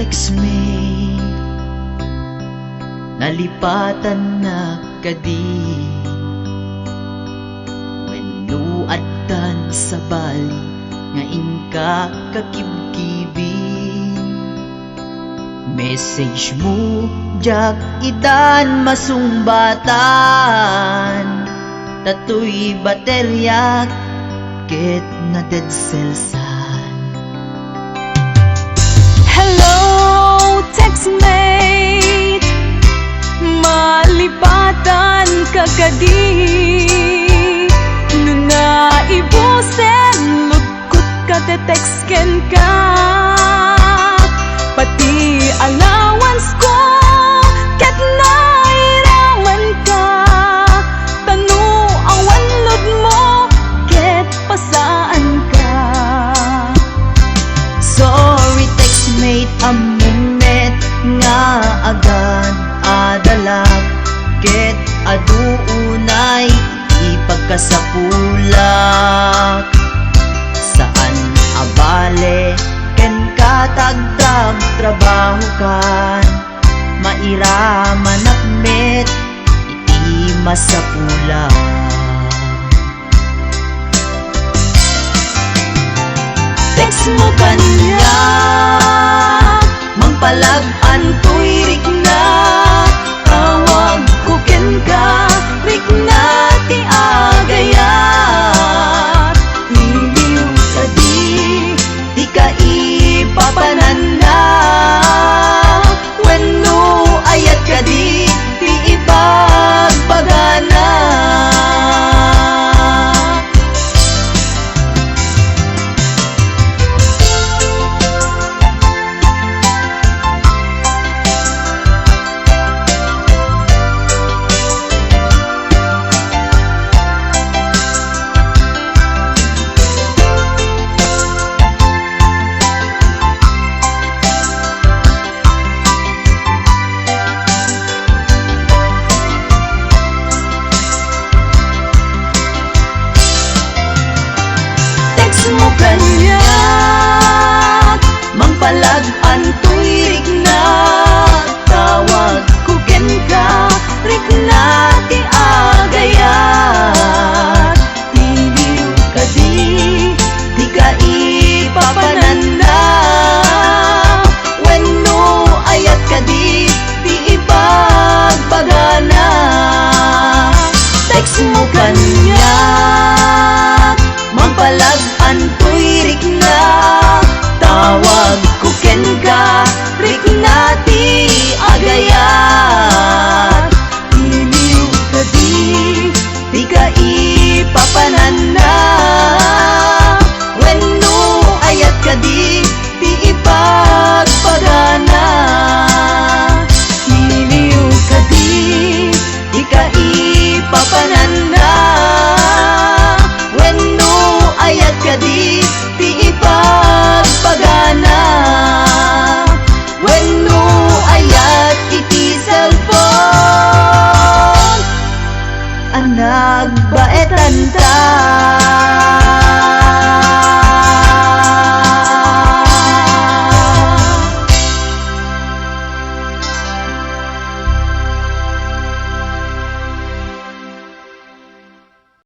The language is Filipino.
textmate, nalipatan na kadi wenno addan sa bali nga ingka kakibkibin. Message mo jak idan masumbatan, tatoy baterya ket na dead cellsan. Hello, textmate, malipatan ka kadi. Nung naibusen, lugkot ka te-textken ka. Pati allowance ko, ket nairaman ka. Tanu awan lod mo, ket pasaan ka. Sorry textmate, amumet nga agad adalag, ket aduunay ipagkasapulak. Saan abale ken katagdag trabaho kan, mairaman akmet iti masapulak. Text mo kanya, mangpalag-an tuirik na. Tawag ko ken ka, rik na ti agayat. Iliw ka di ka ipapanan na. Wenno ayat ka di ipagpagana. Mo kanya, mangpalag-an tuirik na. Tawag ko ken ka, rik na ti agayat. Iliw ka di ka ipapanan na. Wenno ayat ka di ipagpagana. Text mo kanya, mangpalag-an tuirik na. Tawag ko ken ka, rik na ti agayat. Iliw ka di ka ipapanan na. Wenno ayat ka di ipagpagana. Iliw ka di ka ipapanan na. Wenno ayat ka di ipagpagana.